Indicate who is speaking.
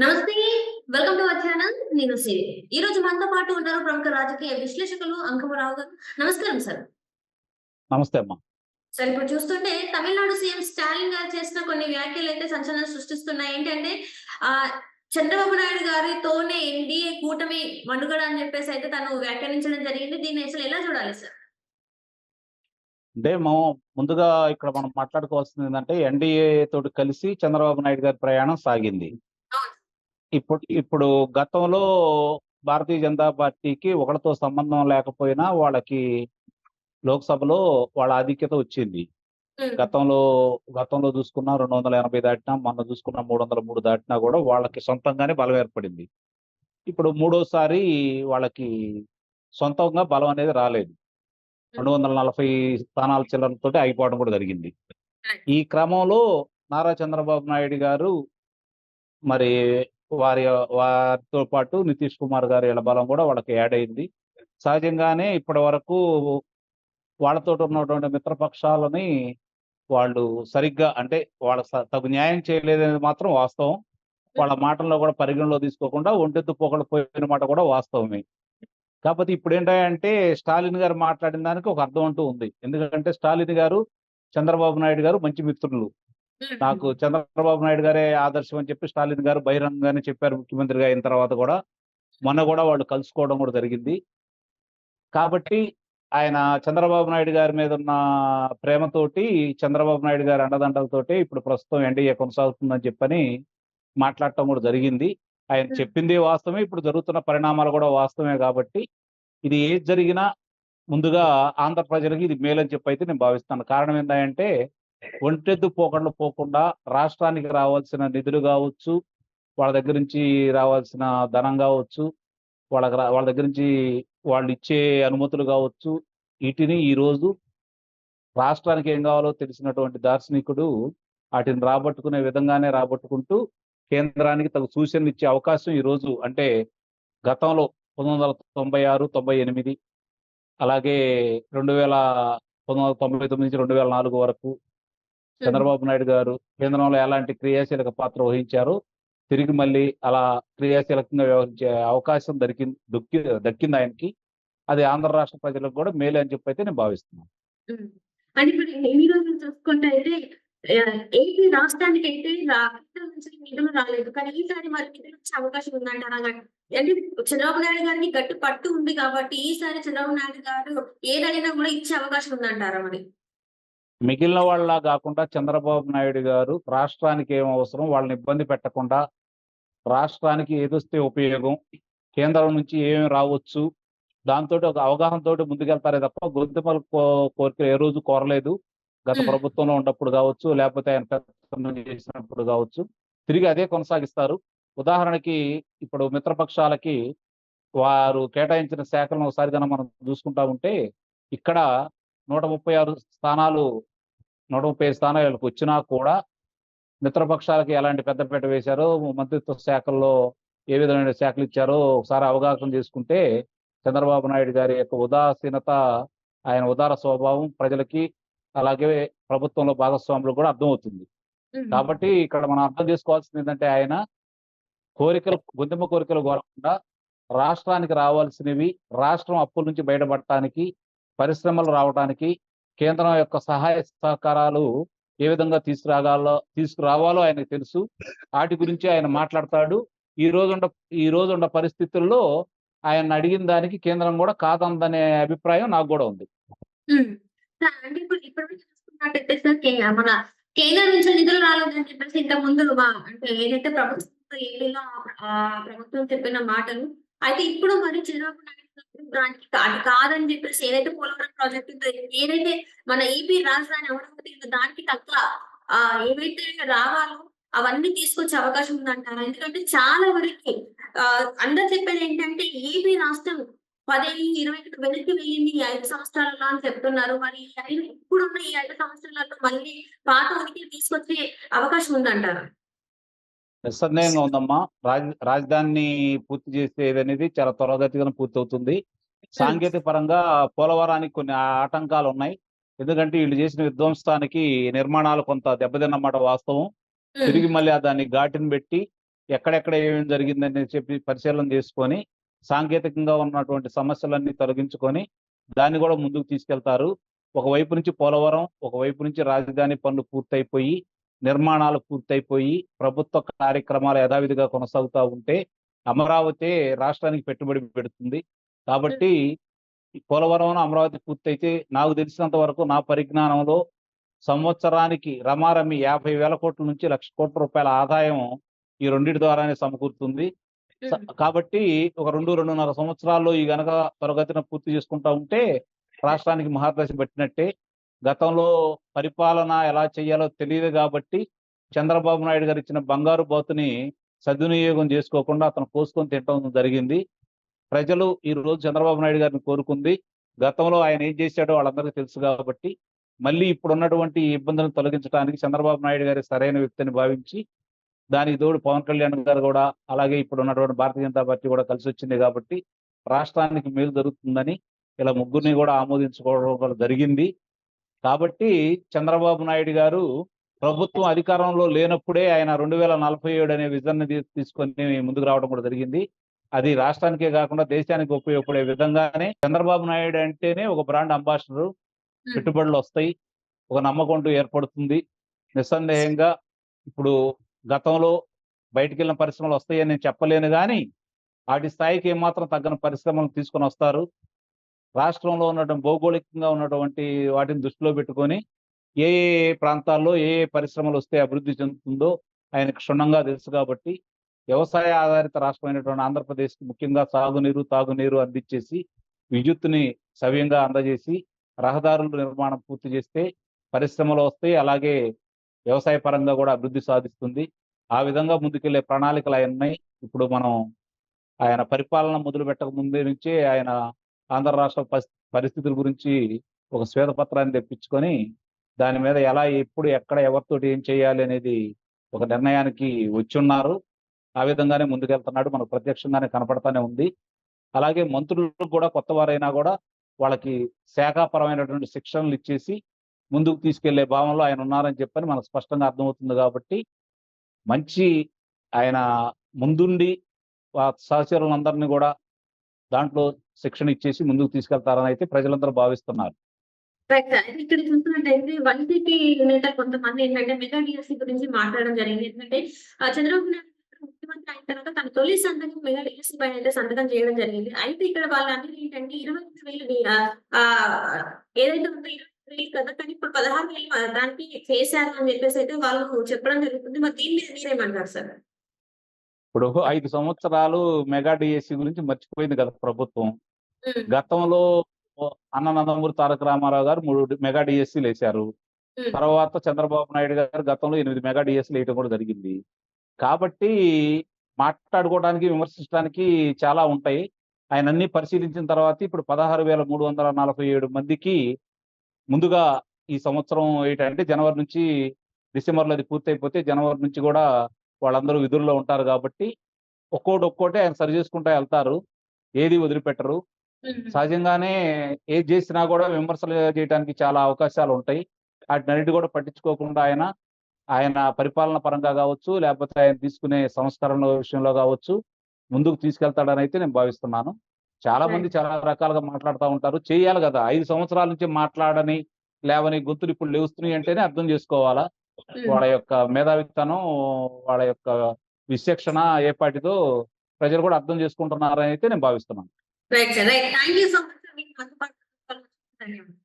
Speaker 1: నమస్తే. Welcome to our channel. నేను సిరి. ఈ రోజు మనతో పాటు ఉన్నారు ప్రముఖ రాజకీయ విశ్లేషకులు అంకమరావు గారు. నమస్కారం సార్.
Speaker 2: నమస్తే అమ్మా.
Speaker 1: సార్ ఇప్పుడు చూస్తుంటే తమిళనాడు సీఎం స్టాలిన్ గారు చేసిన కొన్ని వ్యాఖ్యలైతే సంచలనం సృష్టిస్తున్నాయి. ఏంటంటే ఆహ్, చంద్రబాబు నాయుడు గారితోనే ఎన్‌డీఏ కూటమి మనుగడ అని చెప్పేసి అయితే తను వ్యాఖ్యానించడం జరిగింది. దీన్ని అసలు ఎలా చూడాలి సార్?
Speaker 2: అంటే ముందుగా ఇక్కడ మనం మాట్లాడుకోవాల్సింది ఏంటంటే ఎన్డీఏ తోటి కలిసి చంద్రబాబు నాయుడు గారి ప్రయాణం సాగింది.
Speaker 1: అవును.
Speaker 2: ఇప్పుడు ఇప్పుడు గతంలో భారతీయ జనతా పార్టీకి ఒకరితో సంబంధం లేకపోయినా వాళ్ళకి లోక్సభలో వాళ్ళ ఆధిక్యత వచ్చింది.
Speaker 1: హ్మ్.
Speaker 2: గతంలో గతంలో చూసుకున్నా 280 దాటినా, మొన్న చూసుకున్న 303 దాటినా కూడా వాళ్ళకి సొంతంగానే బలం ఏర్పడింది. ఇప్పుడు మూడోసారి వాళ్ళకి సొంతంగా బలం అనేది రాలేదు.
Speaker 1: హ్మ్.
Speaker 2: 240 స్థానాల చిల్లరతోటి ఆగిపోవడం కూడా జరిగింది. ఈ క్రమంలో నారా చంద్రబాబు నాయుడు గారు మరి వారి వారితో పాటు నితీష్ కుమార్ గారి ఇళ్ళ బలం కూడా వాళ్ళకి యాడ్ అయింది. సహజంగానే ఇప్పటి వరకు వాళ్ళతోటి ఉన్నటువంటి మిత్రపక్షాలని వాళ్ళు సరిగ్గా అంటే వాళ్ళ తగు న్యాయం చేయలేదనేది మాత్రం వాస్తవం. వాళ్ళ మాటల్లో కూడా పరిగణలో తీసుకోకుండా ఒంటెత్తు పోకడ పోయిన మాట కూడా వాస్తవమే. కాకపోతే ఇప్పుడేంటంటే స్టాలిన్ గారు మాట్లాడిన దానికి ఒక అర్థం అంటూ ఉంది. ఎందుకంటే స్టాలిన్ గారు, చంద్రబాబు నాయుడు గారు మంచి మిత్రులు.
Speaker 1: హ్మ్.
Speaker 2: నాకు చంద్రబాబు నాయుడు గారే ఆదర్శం అని చెప్పి స్టాలిన్ గారు బహిరంగంగానే చెప్పారు ముఖ్యమంత్రిగా అయిన తర్వాత కూడా. మొన్న కూడా వాళ్ళు కలుసుకోవడం కూడా జరిగింది. కాబట్టి ఆయన చంద్రబాబు నాయుడు గారి మీద ఉన్న ప్రేమతోటి, చంద్రబాబు నాయుడు గారి అండదండలతోటి ఇప్పుడు ప్రస్తుతం ఎన్డీఏ కొనసాగుతుందని చెప్పని మాట్లాడటం కూడా జరిగింది. ఆయన
Speaker 1: హ్మ్.
Speaker 2: చెప్పింది వాస్తవమే. ఇప్పుడు జరుగుతున్న పరిణామాలు కూడా వాస్తవమే కాబట్టి ఇది ఏది జరిగినా ముందుగా ఆంధ్ర ప్రజలకి ఇది మేలని చెప్పైతే నేను భావిస్తాను. కారణం ఏందంటే ఒంటెద్దు పోకడలు పోకుండా రాష్ట్రానికి రావాల్సిన నిధులు గావచ్చు, వాళ్ళ దగ్గర నుంచి రావాల్సిన ధనం గావచ్చు, వాళ్ళ దగ్గర నుంచి వాళ్ళిచ్చే అనుమతులు గావచ్చు, ఈటిని ఈరోజు రాష్ట్రానికి ఏం గావాలో తెలిసినటువంటి దార్శనికుడు ఆటిని రాబట్టుకునే విధంగానే రాబట్టుకుంటూ, కేంద్రానికి తగు సూచనలిచ్చే అవకాశం ఈరోజు అంటే గతంలో 1996, 98 అలాగే 1999 నుంచి 2004 వరకు
Speaker 1: హ్మ్.
Speaker 2: చంద్రబాబు నాయుడు గారు కేంద్రంలో ఎలాంటి క్రియాశీలక పాత్ర వహించారో, తిరిగి మళ్ళీ అలా క్రియాశీలకంగా వ్యవహరించే అవకాశం దక్కింది ఆయనకి. అది ఆంధ్ర రాష్ట్ర ప్రజలకు కూడా మేలే అని చెప్పైతే నేను భావిస్తున్నాను.
Speaker 1: హ్మ్. అంటే ఇప్పుడు ఎన్ని రోజులు చూసుకుంటే అయితే ఏపీ రాష్ట్రానికైతే కేంద్రం నుంచి నిధులు రాలేదు. కానీ ఈసారి మరి నిధులొచ్చే అవకాశం ఉందంటారా? అంటే చంద్రబాబు నాయుడు గారికి గట్టి పట్టు ఉంది కాబట్టి ఈసారి చంద్రబాబు నాయుడు గారు ఏదడిగినా కూడా ఇచ్చే అవకాశం ఉందంటారా మరి?
Speaker 2: మిగిలిన వాళ్ళలా గాకుండా చంద్రబాబు నాయుడు గారు రాష్ట్రానికి ఏం అవసరం వాళ్ళని ఇబ్బంది పెట్టకుండా, రాష్ట్రానికి ఏదొస్తే ఉపయోగం, కేంద్రం నుంచి ఏమేమి రావచ్చు, దాంతోటి ఒక అవగాహనతోటి ముందుకెళ్తారే తప్ప గొంతుమల కోరిక ఏ రోజు కోరలేదు. గత
Speaker 1: హ్మ్.
Speaker 2: ప్రభుత్వంలో ఉన్నప్పుడు గావచ్చు, లేకపోతే ఆయన పెత్తనం చేసినప్పుడు గావచ్చు. తిరిగి అదే కొనసాగిస్తారు. ఉదాహరణకి ఇప్పుడు మిత్రపక్షాలకి వారు కేటాయించిన శాఖలను ఒకసారి గనక మనం చూసుకుంటా ఉంటే, ఇక్కడ 136 స్థానాలు 135 స్థానాలు వీళ్ళకొచ్చినా కూడా మిత్రపక్షాలకి ఎలాంటి పెద్దపీట వేశారో, మంత్రిత్వ శాఖల్లో ఏ విధమైన శాఖలిచ్చారో ఒకసారి అవగాహన చేసుకుంటే, చంద్రబాబు నాయుడు గారి యొక్క ఉదాసీనత, ఆయన ఉదార స్వభావం ప్రజలకి, అలాగే ప్రభుత్వంలో భాగస్వాములకు కూడా అర్థమవుతుంది.
Speaker 1: హ్మ్.
Speaker 2: కాబట్టి ఇక్కడ మనం అర్థం చేసుకోవాల్సింది ఏంటంటే ఆయన గొంతెమ్మ కోరికలు కోరకుండా రాష్ట్రానికి రావాల్సినవి, రాష్ట్రం అప్పుల నుంచి బయటపడటానికి, పరిశ్రమలు రావటానికి, కేంద్రం యొక్క సహాయ సహకారాలు ఏ విధంగా తీసుకురావాలో ఆయనకు తెలుసు. ఆటి గురించి ఆయన మాట్లాడతాడు. ఈ రోజున్న ఈ రోజున్న పరిస్థితుల్లో ఆయన్ని అడిగిన దానికి కేంద్రం కూడా కాదనదనే అభిప్రాయం నాకు గూడా ఉంది.
Speaker 1: హ్మ్. అంటే ఇప్పటివరకు చూసుకున్నట్టయితే సార్ మన కేంద్రం నుంచి నిధులు రాలేదని చెప్పేసి ఇంతకుముందు అంటే ఏదైతే ప్రభుత్వం ఏపీలో ప్రభుత్వం చెప్పిన మాటలు. అయితే ఇప్పుడు మరి చంద్రబాబు నాయుడు గారు దానికి అది కాదని చెప్పేసి ఏదైతే పోలవరం ప్రాజెక్ట్ ఉందో ఏదైతే మన ఏపీ రాజధాని అమరావతి ఉందో దానికి తగ్గ ఏవైతే రావాలో అవన్నీ తీసుకొచ్చే అవకాశం ఉందంటారా? ఎందుకంటే చాలా వరకి అందరూ చెప్పేదేంటంటే ఏపీ రాష్ట్రం 10, 20 వెనక్కి వెళ్ళింది ఈ 5 సంవత్సరాలలో అని చెప్తున్నారు. మరి ఇప్పుడున్న ఈ 5 సంవత్సరాలలో మళ్ళీ పాత ఉనికిని తీసుకొచ్చే అవకాశం ఉందంటారా?
Speaker 2: నిస్సందేహంగా ఉందమ్మా. రాజధానిని పూర్తి చేసేదనేది చాలా త్వరగతిన పూర్తవుతుంది.
Speaker 1: హ్మ్.
Speaker 2: సాంకేతిక పరంగా పోలవరానికి కొన్ని ఆటంకాలున్నాయి. ఎందుకంటే ఈళ్ళు చేసిన విధ్వంసానికి నిర్మాణాలు కొంత దెబ్బతిన్నమాట వాస్తవం.
Speaker 1: హ్మ్.
Speaker 2: తిరిగి మళ్ళీ దాన్ని ఘాటిన బెట్టి ఎక్కడెక్కడ ఏమేమి జరిగిందని చెప్పి పరిశీలన చేసుకొని సాంకేతికంగా ఉన్నటువంటి సమస్యలన్నీ తొలగించుకొని దాన్ని కూడా ముందుకు తీసుకెళ్తారు. ఒకవైపు నుంచి పోలవరం, ఒకవైపు నుంచి రాజధాని పనులు పూర్తయిపోయి, నిర్మాణాలు పూర్తయిపోయి, ప్రభుత్వ కార్యక్రమాలు యథావిధిగా కొనసాగుతూ ఉంటే అమరావతి రాష్ట్రానికి పెట్టుబడి పెడుతుంది. కాబట్టి ఈ పోలవరం, అమరావతి పూర్తయితే నాకు తెలిసినంత వరకు నా పరిజ్ఞానంలో సంవత్సరానికి రమారమి 50,000 కోట్ల నుంచి 1,00,000 కోట్ల రూపాయల ఆదాయం ఈ రెండిటి ద్వారానే సమకూరుతుంది. కాబట్టి ఒక 2-2.5 సంవత్సరాల్లో ఈ గనక త్వరగతిన పూర్తి చేసుకుంటా ఉంటే రాష్ట్రానికి మహాదశ పట్టినట్టే. గతంలో పరిపాలన ఎలా చేయాలో తెలియదు కాబట్టి చంద్రబాబు నాయుడు గారు ఇచ్చిన బంగారు బాతుని సద్వినియోగం చేసుకోకుండా అతను కోసుకొని తినడం జరిగింది. ప్రజలు ఈ రోజు చంద్రబాబు నాయుడు గారిని కోరుకుంది. గతంలో ఆయన ఏం చేశాడో వాళ్ళందరికీ తెలుసు కాబట్టి మళ్ళీ ఇప్పుడున్నటువంటి ఇబ్బందులను తొలగించడానికి చంద్రబాబు నాయుడు గారి సరైన వ్యక్తిని భావించి దానికి తోడు పవన్ కళ్యాణ్ గారు కూడా అలాగే ఇప్పుడు ఉన్నటువంటి భారతీయ జనతా పార్టీ కూడా కలిసి వచ్చింది కాబట్టి రాష్ట్రానికి మేలు జరుగుతుందని ఇలా ముగ్గురిని కూడా ఆమోదించుకోవడం కూడా జరిగింది. కాబట్టి చంద్రబాబు నాయుడు గారు ప్రభుత్వం అధికారంలో లేనప్పుడే ఆయన 2047 అనే విజన్ తీసుకొని ముందుకు రావడం కూడా జరిగింది. అది రాష్ట్రానికే కాకుండా దేశానికి ఉపయోగపడే విధంగానే చంద్రబాబు నాయుడు అంటేనే ఒక బ్రాండ్ అంబాసిడర్, పెట్టుబడులు వస్తాయి, ఒక నమ్మకం అంటూ ఏర్పడుతుంది. నిస్సందేహంగా ఇప్పుడు గతంలో బయటికి వెళ్ళిన పరిశ్రమలు వస్తాయని నేను చెప్పలేను కానీ వాటి స్థాయికి ఏమాత్రం తగ్గని పరిశ్రమలు తీసుకొని వస్తారు. రాష్ట్రంలో ఉన్నటువంటి భౌగోళికంగా ఉన్నటువంటి వాటిని దృష్టిలో పెట్టుకొని ఏ ఏ ప్రాంతాల్లో ఏ ఏ పరిశ్రమలు వస్తే అభివృద్ధి చెందుతుందో ఆయనకు క్షుణ్ణంగా తెలుసు కాబట్టి వ్యవసాయ ఆధారిత రాష్ట్రమైనటువంటి ఆంధ్రప్రదేశ్కి ముఖ్యంగా సాగునీరు, తాగునీరు అందించేసి విద్యుత్తుని సవ్యంగా అందజేసి రహదారుల నిర్మాణం పూర్తి చేస్తే పరిశ్రమలు వస్తాయి, అలాగే వ్యవసాయ పరంగా కూడా అభివృద్ధి సాధిస్తుంది. ఆ విధంగా ముందుకెళ్లే ప్రణాళికలు ఆయన ఉన్నాయి. ఇప్పుడు మనం ఆయన పరిపాలన మొదలు పెట్టక ముందే నుంచే ఆయన ఆంధ్ర రాష్ట్ర పరిస్థితుల గురించి ఒక శ్వేతపత్రాన్ని తెప్పించుకొని దాని మీద ఎలా, ఎప్పుడు, ఎక్కడ, ఎవరితోటి ఏం చేయాలి అనేది ఒక నిర్ణయానికి వచ్చి ఉన్నారు. ఆ విధంగానే ముందుకెళ్తున్నాడు. మనకు ప్రత్యక్షంగానే కనపడతానే ఉంది. అలాగే మంత్రులు కూడా కొత్త వారైనా కూడా వాళ్ళకి శాఖాపరమైనటువంటి శిక్షణలు ఇచ్చేసి ముందుకు తీసుకెళ్లే భావంలో ఆయన ఉన్నారని చెప్పని మనకు స్పష్టంగా అర్థమవుతుంది. కాబట్టి మంచి ఆయన ముందుండి సహచరులందరినీ కూడా దాంట్లో శిక్షణ ఇచ్చేసి ముందుకు తీసుకెళ్తారని అయితే ప్రజలందరూ భావిస్తున్నారు.
Speaker 1: Right sir. ఇక్కడ చూస్తున్నట్టయితే వైసీపీ నేతలు కొంతమంది ఏంటంటే మెగా డిఎస్సీ గురించి మాట్లాడడం జరిగింది. ఎందుకంటే చంద్రబాబు నాయుడు గారు ముఖ్యమంత్రి అయిన తర్వాత తన తొలి సంతకం మెగా డిఎస్సీ పైన అయితే సంతకం చేయడం జరిగింది. అయితే ఇక్కడ వాళ్ళు అనేది ఏంటంటే 25,000 ఏదైతే ఉందో 25,000 కదా, కానీ ఇప్పుడు 16,000 దానికి చేశారు అని చెప్పేసి అయితే వాళ్ళు చెప్పడం జరుగుతుంది. మరి దీని మీద మీరేమంటారు సార్?
Speaker 2: ఇప్పుడు 5 సంవత్సరాలు మెగా డిఎస్సీ గురించి మర్చిపోయింది కదా ప్రభుత్వం.
Speaker 1: ఉమ్,
Speaker 2: గతంలో అన్న నందమూరి తారక రామారావు గారు 3 మెగా డిఎస్సీలు వేశారు.
Speaker 1: ఉమ్,
Speaker 2: తర్వాత చంద్రబాబు నాయుడు గారు గతంలో 8 మెగా డిఎస్సీలు వేయడం కూడా జరిగింది. కాబట్టి మాట్లాడుకోవడానికి, విమర్శించడానికి చాలా ఉంటాయి. ఆయన అన్ని పరిశీలించిన తర్వాత ఇప్పుడు 16,347 మందికి ముందుగా ఈ సంవత్సరం ఏంటంటే జనవరి నుంచి డిసెంబర్లో అది పూర్తయిపోతే జనవరి నుంచి కూడా వాళ్ళందరూ విధుల్లో ఉంటారు కాబట్టి ఒక్కోటి ఆయన సరి చేసుకుంటూ వెళ్తారు. ఏది వదిలిపెట్టరు.
Speaker 1: ఉమ్.
Speaker 2: సహజంగానే ఏది చేసినా కూడా విమర్శలు చేయడానికి చాలా అవకాశాలు ఉంటాయి. వాటినన్నిటి కూడా పట్టించుకోకుండా ఆయన పరిపాలన పరంగా కావచ్చు, లేకపోతే ఆయన తీసుకునే సంస్కరణల విషయంలో కావచ్చు ముందుకు తీసుకెళ్తాడని అయితే నేను భావిస్తున్నాను. చాలా మంది చాలా రకాలుగా మాట్లాడుతూ ఉంటారు. చేయాలి కదా, 5 సంవత్సరాల నుంచి మాట్లాడని, లేవని గొంతులు ఇప్పుడు లేస్తున్నాయి అంటేనే అర్థం చేసుకోవాలా వాళ్ళ యొక్క మేధావితనం, వాళ్ళ యొక్క విచక్షణ ఏ పాటిదో ప్రజలు కూడా అర్థం చేసుకుంటున్నారని అయితే నేను భావిస్తున్నాను.
Speaker 1: Right sir. Right. Thank you so much. మీకు అందుబాటులో ధన్యవాదాలు.